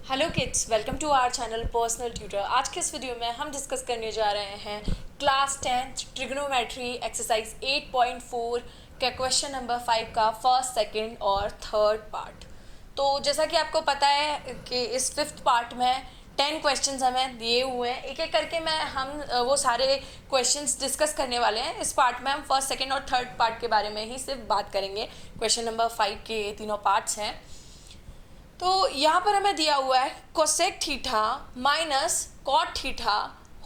Hello kids, welcome to our channel personal tutor. आज के इस वीडियो में हम डिस्कस करने जा रहे हैं क्लास 10 ट्रिग्नोमेट्री एक्सरसाइज 8.4 का क्वेश्चन नंबर 5 का फर्स्ट, सेकंड और थर्ड पार्ट। तो जैसा कि आपको पता है कि इस फिफ्थ पार्ट में 10 क्वेश्चंस हमें दिए हुए हैं। एक एक करके हम वो सारे क्वेश्चंस डिस्कस करने वाले हैं। इस पार्ट में हम फर्स्ट, सेकंड और थर्ड पार्ट के बारे में ही सिर्फ बात करेंगे। क्वेश्चन नंबर 5 के तीनों पार्ट्स हैं। तो यहाँ पर हमें दिया हुआ है cosec theta minus cot theta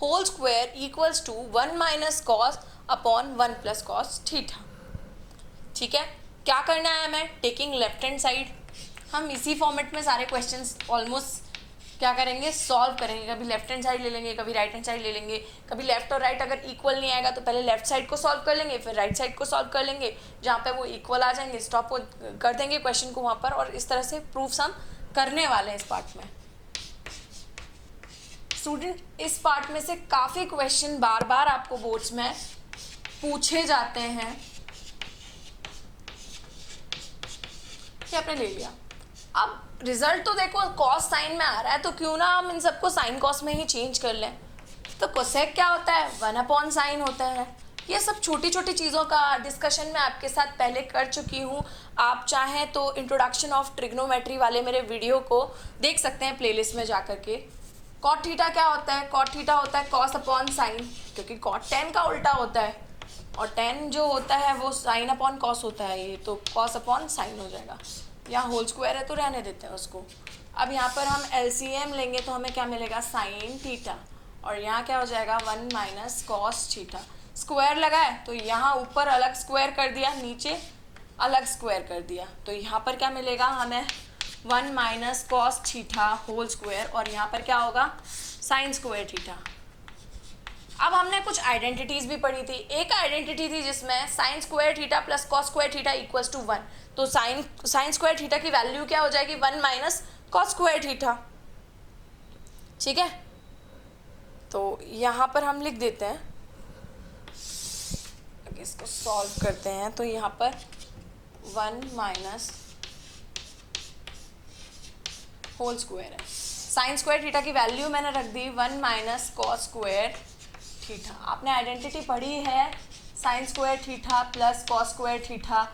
whole square equals to 1 minus cos upon 1 plus cos theta. ठीक है, क्या करना है हमें? Taking left hand side. हम इसी फॉर्मेट में सारे क्वेश्चंस ऑलमोस्ट क्या करेंगे, सॉल्व करेंगे। कभी लेफ्ट हैंड साइड ले लेंगे, कभी राइट हैंड साइड ले लेंगे। कभी लेफ्ट और राइट अगर इक्वल नहीं आएगा तो पहले लेफ्ट साइड को सॉल्व कर लेंगे, फिर राइट साइड को सॉल्व कर लेंगे। जहाँ पे वो इक्वल आ जाएंगे स्टॉप कर देंगे क्वेश्चन को वहाँ पर। और इस तरह से प्रूफ्स हम करने वाले हैं इस पार्ट में। स्टूडेंट, इस पार्ट में से काफ़ी क्वेश्चन बार बार आपको बोर्ड्स में पूछे जाते हैं कि आपने ले लिया। अब रिजल्ट तो देखो कॉस साइन में आ रहा है, तो क्यों ना हम इन सबको साइन कॉस में ही चेंज कर लें। तो कोसेक क्या होता है? 1 अपॉन साइन होता है। ये सब छोटी छोटी चीज़ों का डिस्कशन मैं आपके साथ पहले कर चुकी हूँ। आप चाहें तो इंट्रोडक्शन ऑफ ट्रिग्नोमेट्री वाले मेरे वीडियो को देख सकते हैं प्लेलिस्ट में जा कर के। कॉट थीटा क्या होता है? कॉट थीटा होता है कॉस अपॉन साइन, क्योंकि कॉट टेन का उल्टा होता है और टेन जो होता है वो साइन अपॉन कॉस होता है। ये तो कॉस अपॉन साइन हो जाएगा। यहाँ होल स्क्वायर है तो रहने देते हैं उसको। अब यहाँ पर हम एलसीएम लेंगे तो हमें क्या मिलेगा? Sine theta. और यहाँ क्या हो जाएगा? 1 माइनस कॉस थीटा। स्क्वायर लगा है तो यहाँ ऊपर अलग स्क्वायर कर दिया, नीचे अलग स्क्वायर कर दिया। तो यहाँ पर क्या मिलेगा हमें? 1 minus cos theta whole square. और यहाँ पर क्या होगा? Sine square theta. अब हमने कुछ आइडेंटिटीज भी पढ़ी थी। एक आइडेंटिटी थी जिसमें sine square theta plus cos square theta equals to 1। तो साइन स्क्वायर थीटा की वैल्यू क्या हो जाएगी? 1 माइनस कॉस स्क्वायर थीटा। ठीक है, तो यहाँ पर हम लिख देते हैं, इसको सॉल्व करते हैं। तो यहाँ पर 1 माइनस होल स्क्वायर है। साइन स्क्वायर थीटा की वैल्यू मैंने रख दी 1 माइनस कॉस स्क्वायर थीटा। आपने आइडेंटिटी पढ़ी है, sine square theta plus cos square theta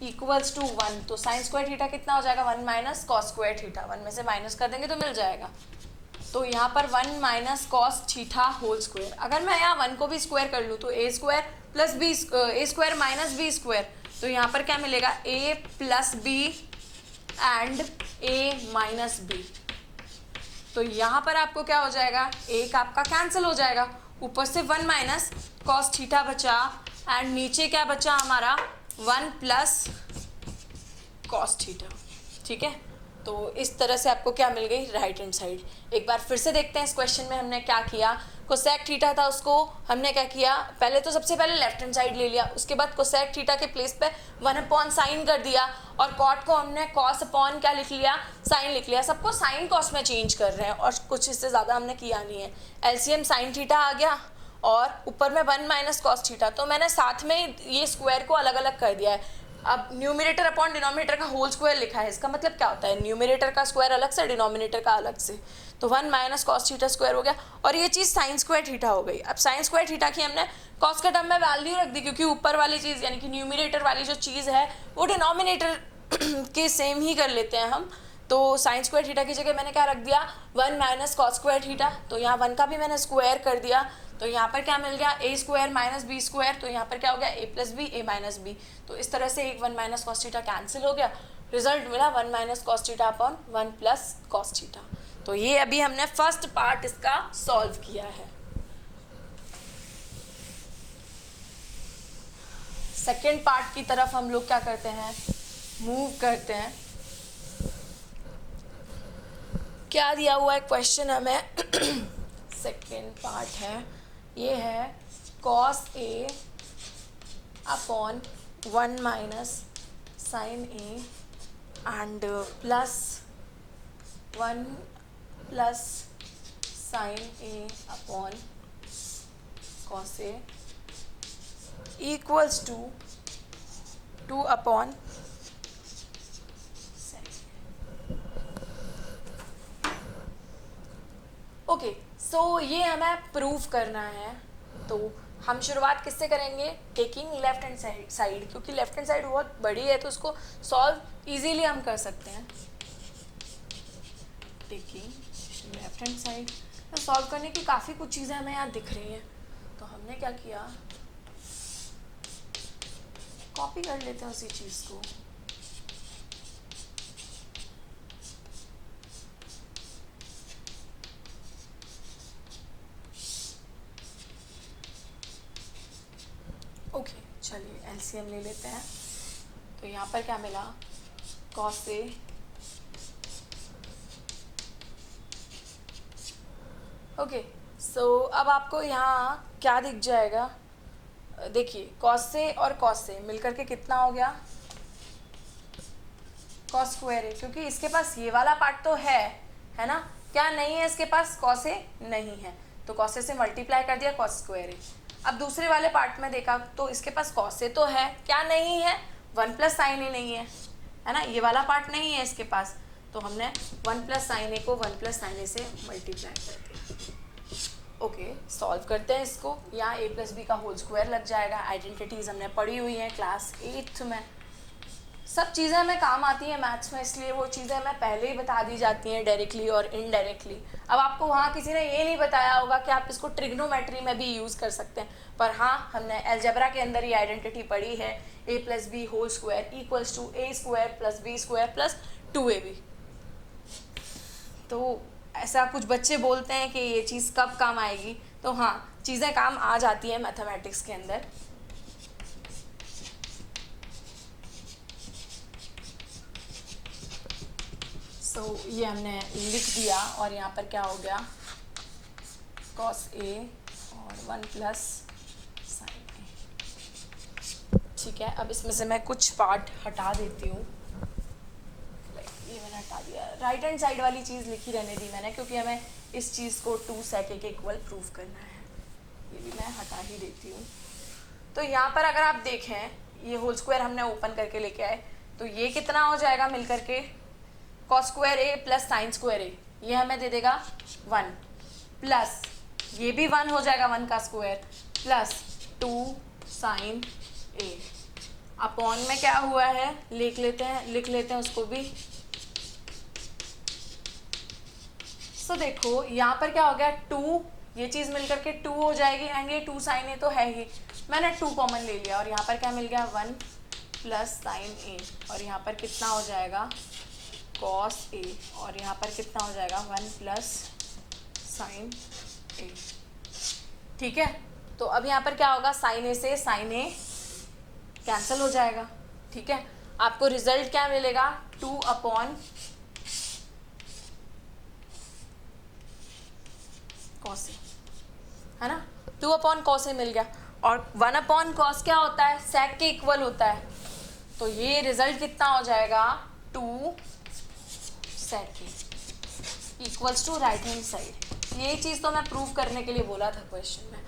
equals to 1। तो साइन स्क्वायर थीटा कितना हो जाएगा? 1 माइनस कॉस स्क्वायर थीटा। 1 में से माइनस कर देंगे तो मिल जाएगा। तो यहाँ पर 1 minus cos theta whole square. अगर मैं यहाँ 1 को भी स्क्वायर कर लूँ तो A square plus B, A square minus B square. तो यहाँ पर क्या मिलेगा? A plus B and A minus B. तो यहाँ पर आपको क्या हो जाएगा? एक आपका कैंसिल हो जाएगा। ऊपर से 1 माइनस कॉस थीटा बचा एंड नीचे क्या बचा हमारा? 1 प्लस कॉस थीटा। ठीक है, तो इस तरह से आपको क्या मिल गई? Right hand side. एक बार फिर से देखते हैं इस क्वेश्चन में हमने क्या किया। कोसेक थीटा था, उसको हमने क्या किया? पहले तो सबसे पहले लेफ्ट हैंड साइड ले लिया, उसके बाद कोसेक थीटा के प्लेस पे 1 अपॉन साइन कर दिया और कॉट को हमने कॉस अपॉन क्या लिख लिया? साइन लिख लिया। सबको साइन कॉस में चेंज कर रहे हैं और कुछ इससे ज़्यादा हमने किया नहीं है। एलसीएम साइन थीटा आ गया और ऊपर में 1 माइनस कॉस थीटा। तो मैंने साथ में ये स्क्वायर को अलग अलग कर दिया है। अब न्यूमरेटर अपॉन डिनोमिनेटर का होल स्क्वायर लिखा है। इसका मतलब क्या होता है? न्यूमरेटर का स्क्वायर अलग से, डिनोमिनेटर का अलग से। तो 1 माइनस कॉस थीटा स्क्वायर हो गया और ये चीज़ साइन स्क्वायर थीटा हो गई। अब साइन स्क्वायर थीटा की हमने कॉस के टर्म में वैल्यू रख दी, क्योंकि ऊपर वाली चीज़ यानी कि न्यूमरेटर वाली जो चीज़ है वो डिनोमिनेटर के सेम ही कर लेते हैं हम। तो साइन स्क्वायर थीटा की जगह मैंने क्या रख दिया? 1 माइनस कॉस स्क्वायर थीटा। तो यहाँ 1 का भी मैंने स्क्वायर कर दिया। तो यहाँ पर क्या मिल गया? ए स्क्वायर माइनस बी स्क्वायर। तो यहाँ पर क्या हो गया? ए प्लस बी, ए माइनस बी। तो इस तरह से एक 1 माइनस कॉस थीटा कैंसिल हो गया। रिजल्ट मिला 1 minus cos theta upon 1 plus cos theta. तो ये अभी हमने फर्स्ट पार्ट इसका सॉल्व किया है। सेकेंड पार्ट की तरफ हम लोग क्या करते हैं? मूव करते हैं। क्या दिया हुआ है क्वेश्चन हमें? सेकेंड पार्ट है, ये है cos A upon 1 minus sine A and plus 1 plus sine A upon cos A equals to 2 upon. Okay, so ये हमें प्रूव करना है। तो हम शुरुआत किससे करेंगे? टेकिंग लेफ्ट हैंड साइड, क्योंकि लेफ्ट हैंड साइड बहुत बड़ी है तो उसको सॉल्व इजीली हम कर सकते हैं। टेकिंग लेफ्ट हैंड साइड तो सॉल्व करने की काफ़ी कुछ चीज़ें हमें यहाँ दिख रही हैं, तो हमने क्या किया, कॉपी कर लेते हैं उसी चीज़ को। ओके, चलिए एलसीएम ले लेते हैं। तो यहाँ पर क्या मिला, कॉस ए ओके। सो अब आपको यहाँ क्या दिख जाएगा, देखिए कॉस से और कॉस से मिलकर के कितना हो गया, कॉस स्क्वायर ए, क्योंकि इसके पास ये वाला पार्ट तो है ना, क्या नहीं है इसके पास, कॉस ए नहीं है, तो कॉस ए से मल्टीप्लाई कर दिया कॉस स्क्वायर ए। अब दूसरे वाले पार्ट में देखा तो इसके पास कॉस ए तो है, क्या नहीं है, 1 प्लस साइन ए नहीं है ना, ये वाला पार्ट नहीं है इसके पास, तो हमने 1 प्लस साइन ए को 1 प्लस साइन ए से मल्टीप्लाई कर दिया। ओके, सॉल्व करते हैं इसको। यहाँ a प्लस बी का होल स्क्वायर लग जाएगा। आइडेंटिटीज हमने पढ़ी हुई हैं क्लास 8th में, सब चीज़ें हमें काम आती हैं मैथ्स में, इसलिए वो चीज़ें हमें पहले ही बता दी जाती हैं डायरेक्टली और इनडायरेक्टली। अब आपको वहाँ किसी ने ये नहीं बताया होगा कि आप इसको ट्रिग्नोमेट्री में भी यूज़ कर सकते हैं, पर हाँ हमने अलजेब्रा के अंदर ये आइडेंटिटी पढ़ी है, a plus B whole square equals to a square plus B square plus 2ab। तो ऐसा कुछ बच्चे बोलते हैं कि ये चीज़ कब काम आएगी, तो हाँ चीज़ें काम आ जाती हैं मैथमेटिक्स के अंदर। ये हमने लिख दिया और यहाँ पर क्या हो गया, कॉस ए और 1 प्लस साइन ए। ठीक है, अब इसमें से मैं कुछ पार्ट हटा देती हूँ, ये मैंने हटा दिया। राइट हैंड साइड वाली चीज़ लिखी रहने दी मैंने, क्योंकि हमें इस चीज़ को 2 sec a के इक्वल प्रूव करना है, ये भी मैं हटा ही देती हूँ। तो यहाँ पर अगर आप देखें, ये होल स्क्वायर हमने ओपन करके लेके आए, तो ये कितना हो जाएगा मिल करके, कॉस स्क्वायर ए प्लस साइन स्क्वायर ए, ये हमें दे देगा 1, प्लस ये भी 1 हो जाएगा 1 का square, plus 2 sign A, upon में क्या हुआ है लिख लेते हैं उसको भी। सो देखो यहाँ पर क्या हो गया, 2, ये चीज़ मिलकर के 2 हो जाएगी, एंड ये 2 साइन ए तो है ही, मैंने 2 कॉमन ले लिया, और यहाँ पर क्या मिल गया 1 प्लस साइन ए, और यहाँ पर कितना हो जाएगा कॉस ए, और यहाँ पर कितना हो जाएगा 1 प्लस साइन ए। ठीक है, तो अब यहाँ पर क्या होगा, साइन ए से साइन ए कैंसिल हो जाएगा। ठीक है, आपको रिजल्ट क्या मिलेगा, 2 अपॉन कॉस ए, है ना, 2 अपॉन कॉस ए मिल गया, और 1 अपॉन कॉस क्या होता है, सेक के इक्वल होता है, तो ये रिजल्ट कितना हो जाएगा 2 सेक के equals to right hand side. ये चीज़ तो मैं प्रूव करने के लिए बोला था क्वेश्चन में।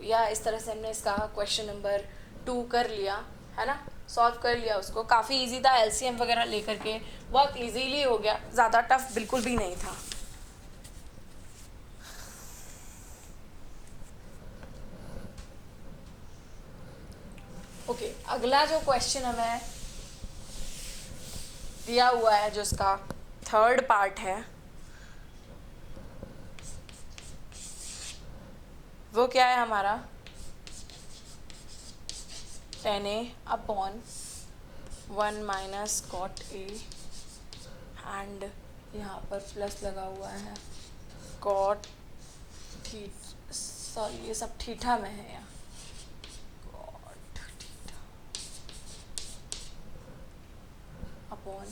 या इस तरह से हमने इसका क्वेश्चन नंबर 2 कर लिया, है ना, सॉल्व कर लिया उसको। काफ़ी इजी था, एलसीएम वगैरह लेकर के बहुत इजीली हो गया, ज़्यादा टफ बिल्कुल भी नहीं था। ओके, अगला जो क्वेश्चन हमें दिया हुआ है, जो इसका 3rd पार्ट है, वो क्या है हमारा, tan a upon 1 minus cot A, and यहाँ पर प्लस लगा हुआ है कॉट सॉरी ये सब थीटा में है यहाँ, cot theta upon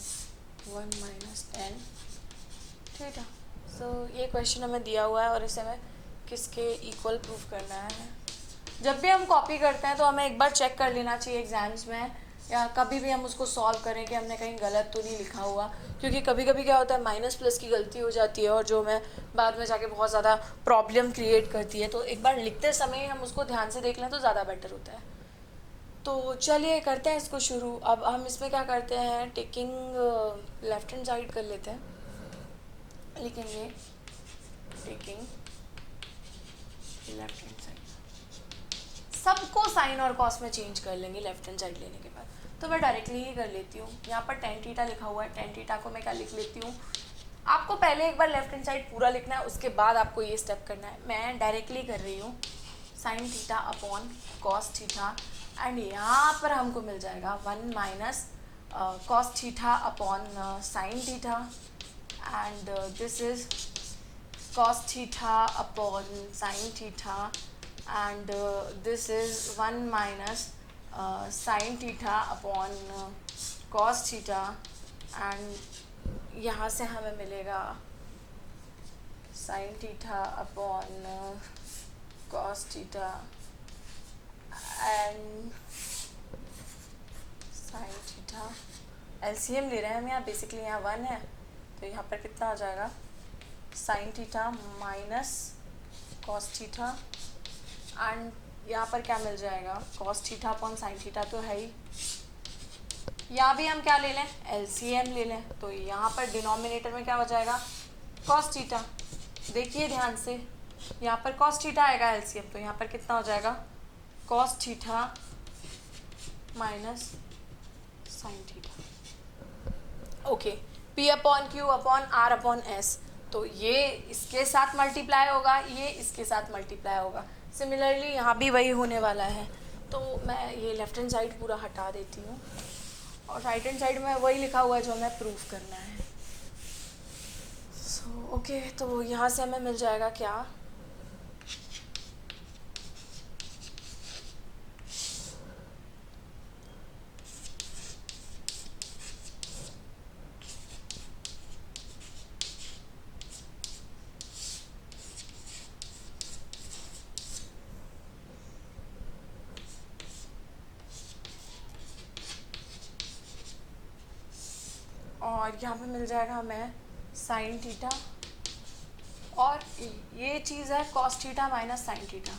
1 minus tan theta. ये क्वेश्चन हमें दिया हुआ है, और इसे हमें किसके इक्वल प्रूफ करना है। जब भी हम कॉपी करते हैं तो हमें एक बार चेक कर लेना चाहिए एग्जाम्स में, या कभी भी हम उसको सॉल्व करें कि हमने कहीं गलत तो नहीं लिखा हुआ, क्योंकि कभी कभी क्या होता है माइनस प्लस की गलती हो जाती है, और जो हमें बाद में जाके बहुत ज़्यादा प्रॉब्लम क्रिएट करती है। तो एक बार लिखते समय हम उसको ध्यान से देख लें तो ज़्यादा बेटर होता है। तो चलिए करते हैं इसको शुरू। अब हम इसमें क्या करते हैं, टेकिंग लेफ्ट हैंड साइड कर लेते हैं, लिखेंगे टेकिंग लेफ्ट हैंड साइड, सबको साइन और कॉस में चेंज कर लेंगे लेफ्ट हैंड साइड लेने के बाद। तो मैं डायरेक्टली ही कर लेती हूँ। यहाँ पर टेन थीटा लिखा हुआ है, टेन थीटा को मैं क्या लिख लेती हूँ, आपको पहले एक बार लेफ्ट हैंड साइड पूरा लिखना है, उसके बाद आपको ये स्टेप करना है। मैं डायरेक्टली कर रही हूँ sine theta upon cos theta, and यहाँ पर हमको मिल जाएगा 1 minus cos theta upon sine theta, and this is cos theta upon sin theta, and this is 1 minus sin theta upon cos theta, and यहाँ से हमें मिलेगा sin theta upon cos theta and sin theta। LCM ले रहे हैं हम यहाँ, basically यहाँ 1 है, तो यहाँ पर कितना हो जाएगा sign theta minus cos theta, and यहाँ पर क्या मिल जाएगा cos theta upon sine theta तो है ही। यहाँ भी हम क्या ले लें, एलसीएम ले लें, तो यहाँ पर डिनोमिनेटर में क्या हो जाएगा कॉस थीटा। देखिए ध्यान से, यहाँ पर कॉस थीटा आएगा एलसीएम, तो यहाँ पर कितना हो जाएगा cos theta minus sine theta. Okay, P upon Q upon R upon S, तो ये इसके साथ मल्टीप्लाई होगा, ये इसके साथ मल्टीप्लाई होगा। सिमिलरली यहाँ भी वही होने वाला है, तो मैं ये लेफ्ट हैंड साइड पूरा हटा देती हूँ और राइट हैंड साइड में वही लिखा हुआ है जो हमें प्रूफ करना है। सो ओके, तो यहाँ से हमें मिल जाएगा क्या, और यहाँ पे मिल जाएगा हमें साइन थीटा, और ये चीज़ है cos theta minus sine theta.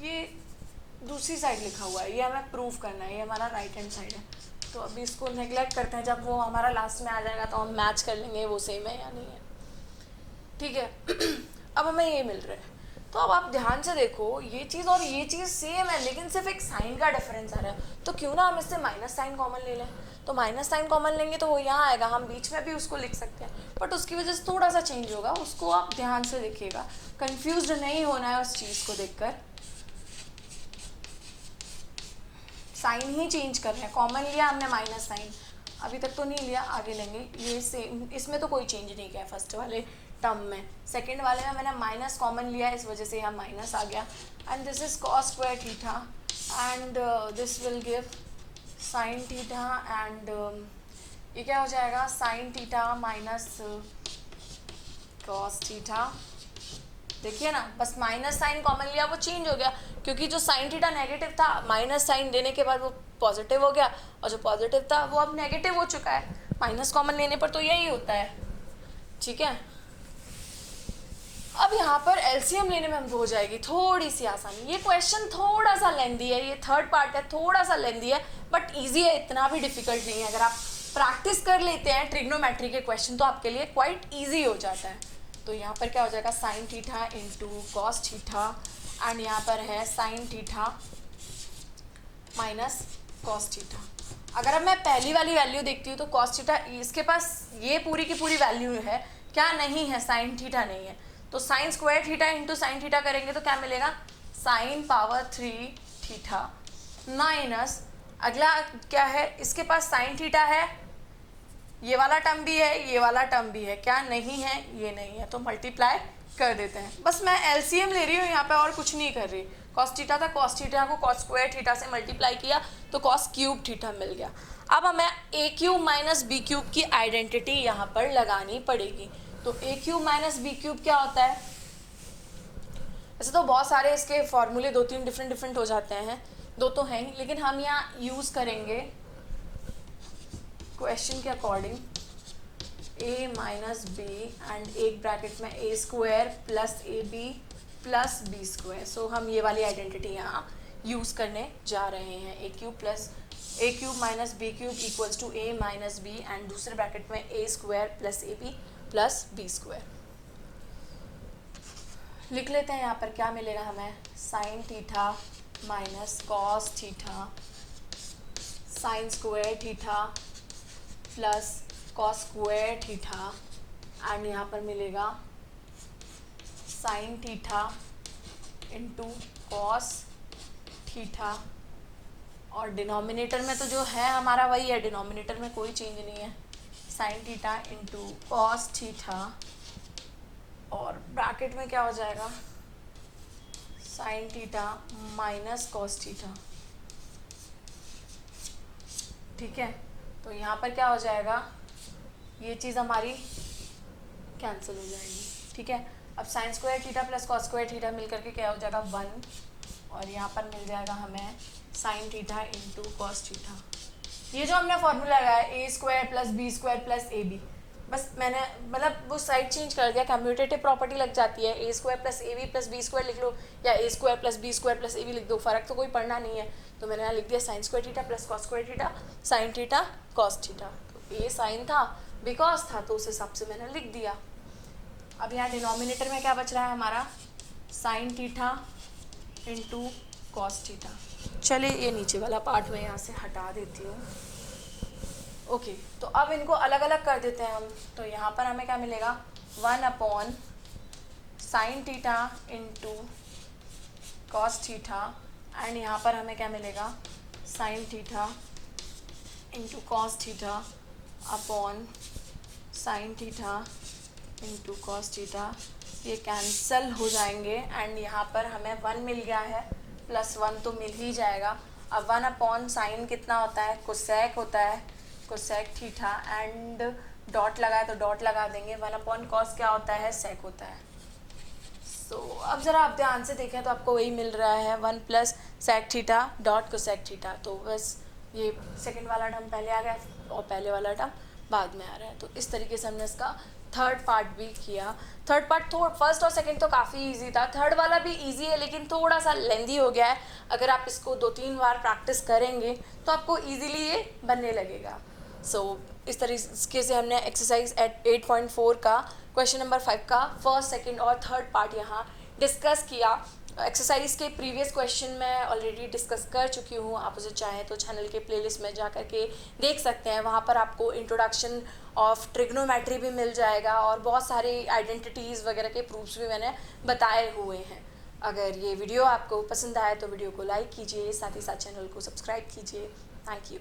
ये दूसरी साइड लिखा हुआ है, ये हमें प्रूफ करना है, ये हमारा राइट हैंड साइड है। तो अभी इसको नेग्लेक्ट करते हैं, जब वो हमारा लास्ट में आ जाएगा तो हम मैच कर लेंगे वो सेम है या नहीं है। ठीक है अब हमें ये मिल रहा है, तो अब आप ध्यान से देखो, ये चीज़ और ये चीज़ सेम है, लेकिन सिर्फ एक साइन का डिफरेंस आ रहा है। तो क्यों ना हम इससे माइनस साइन कॉमन ले लें, तो माइनस साइन कॉमन लेंगे तो वो यहाँ आएगा, हम बीच में भी उसको लिख सकते हैं, बट उसकी वजह से थोड़ा सा चेंज होगा, उसको आप ध्यान से देखिएगा, कंफ्यूज्ड नहीं होना है उस चीज़ को देखकर। साइन ही चेंज कर रहे हैं, कॉमन लिया हमने माइनस साइन, अभी तक तो नहीं लिया, आगे लेंगे। ये सेम, इसमें तो कोई चेंज नहीं किया फर्स्ट वाले टर्म में, सेकंड वाले में मैंने माइनस कॉमन लिया, इस वजह से यहाँ माइनस आ गया, and this is cos square theta, and this will give sine theta, and ये क्या हो जाएगा sign theta minus cos theta. देखिए ना, बस माइनस साइन कॉमन लिया, वो चेंज हो गया, क्योंकि जो साइन थीटा नेगेटिव था, माइनस साइन देने के बाद वो पॉजिटिव हो गया, और जो पॉजिटिव था वो अब नेगेटिव हो चुका है। माइनस कॉमन लेने पर तो यही होता है। ठीक है, अब यहाँ पर एलसीएम लेने में हमको हो जाएगी थोड़ी सी आसानी। ये क्वेश्चन थोड़ा सा लेंदी है, ये थर्ड पार्ट है, थोड़ा सा लेंदी है, बट ईजी है, इतना भी डिफिकल्ट नहीं है। अगर आप प्रैक्टिस कर लेते हैं ट्रिग्नोमेट्री के क्वेश्चन तो आपके लिए क्वाइट ईजी हो जाता है। तो यहाँ पर क्या हो जाएगा sign theta into cos theta, and यहाँ पर है sign theta minus cos theta. अगर अब मैं पहली वाली वैल्यू देखती हूँ तो कॉस थीटा, इसके पास ये पूरी की पूरी वैल्यू है, क्या नहीं है, साइन थीटा नहीं है, तो sine square theta into sine theta करेंगे तो क्या मिलेगा साइन पावर 3 थीटा माइनस, अगला क्या है, इसके पास साइन थीटा है, ये वाला टर्म भी है, ये वाला टर्म भी है, क्या नहीं है, ये नहीं है, तो मल्टीप्लाई कर देते हैं। बस मैं एलसीएम ले रही हूँ यहाँ पे, और कुछ नहीं कर रही। कॉस थीटा था, कॉस थीटा को कॉस स्क्वायर थीटा से मल्टीप्लाई किया तो कॉस क्यूब थीटा मिल गया। अब हमें ए क्यूब माइनस बी क्यूब की आइडेंटिटी यहाँ पर लगानी पड़ेगी। तो ए क्यूब माइनस बी क्यूब क्या होता है, वैसे तो बहुत सारे इसके फॉर्मूले 2-3 डिफरेंट हो जाते हैं, 2 तो हैं ही, लेकिन हम यहाँ यूज़ करेंगे क्वेश्चन के according a minus B, and एक ब्रैकेट में A square plus A B plus B square. So हम ये वाली आइडेंटिटी यहाँ यूज़ करने जा रहे हैं, A cube plus A cube minus B cube equals to A minus B, and दूसरे ब्रैकेट में A square plus A B plus B square. लिख लेते हैं यहाँ पर क्या मिलेगा हमें, sine theta minus cos theta sine square theta plus cos square theta, and यहाँ पर मिलेगा sine theta into cos theta, और डिनोमिनेटर में तो जो है हमारा वही है, डिनोमिनेटर में कोई चेंज नहीं है, sign theta into cos theta, और ब्रैकेट में क्या हो जाएगा, sign theta minus cos theta. ठीक है, तो यहाँ पर क्या हो जाएगा, ये चीज़ हमारी कैंसिल हो जाएगी। ठीक है, अब sine square theta plus cos square theta मिल करके क्या हो जाएगा 1, और यहाँ पर मिल जाएगा हमें sine theta into cos theta. ये जो हमने फॉर्मूला लगाया A square plus B square plus A B, बस मैंने मतलब वो साइड चेंज कर दिया, कम्यूटेटिव प्रॉपर्टी लग जाती है, A square plus A B plus B square लिख लो या A square plus B square plus A B लिख दो, फर्क तो कोई पड़ना नहीं है। तो मैंने यहाँ लिख दिया sign square theta plus cos square theta sine theta cos theta. तो ए साइन था, बी कॉस था, तो उस हिसाब से मैंने लिख दिया। अब यहाँ डिनोमिनेटर में क्या बच रहा है हमारा, sign theta into cos theta. चलिए ये नीचे वाला पार्ट मैं यहाँ से हटा देती हूँ। ओके, तो अब इनको अलग अलग कर देते हैं हम। तो यहाँ पर हमें क्या मिलेगा, 1 upon sine theta into cos theta, and यहाँ पर हमें क्या मिलेगा, sine theta into cos theta upon sine theta into cos theta. ये कैंसल हो जाएंगे, एंड यहाँ पर हमें 1 मिल गया है, प्लस 1 तो मिल ही जाएगा। अब 1 अपॉन साइन कितना होता है, कोसेक होता है, कोसेक थीटा, एंड डॉट लगाए तो डॉट लगा देंगे। 1 अपॉन कॉस क्या होता है, सेक होता है। सो अब ज़रा आप ध्यान से देखें तो आपको वही मिल रहा है, 1 plus sec theta dot cosec theta. तो बस ये सेकंड वाला टर्म पहले आ गया और पहले वाला टर्म बाद में आ रहा है। तो इस तरीके से हमने इसका थर्ड पार्ट भी किया। थर्ड पार्ट फर्स्ट और सेकंड तो काफ़ी इजी था, थर्ड वाला भी इजी है लेकिन थोड़ा सा लेंदी हो गया है। अगर आप इसको 2-3 बार प्रैक्टिस करेंगे तो आपको इजीली ये बनने लगेगा। सो इस तरीके से हमने एक्सरसाइज 8.4 का क्वेश्चन नंबर 5 का फर्स्ट, सेकंड और थर्ड पार्ट यहाँ डिस्कस किया। एक्सरसाइज के प्रीवियस क्वेश्चन मैं ऑलरेडी डिस्कस कर चुकी हूँ, आप उसे चाहें तो चैनल के प्लेलिस्ट में जा कर के देख सकते हैं। वहाँ पर आपको इंट्रोडक्शन ऑफ ट्रिग्नोमेट्री भी मिल जाएगा और बहुत सारी आइडेंटिटीज़ वगैरह के प्रूफ्स भी मैंने बताए हुए हैं। अगर ये वीडियो आपको पसंद आए तो वीडियो को लाइक कीजिए, साथ ही साथ चैनल को सब्सक्राइब कीजिए। Thank you.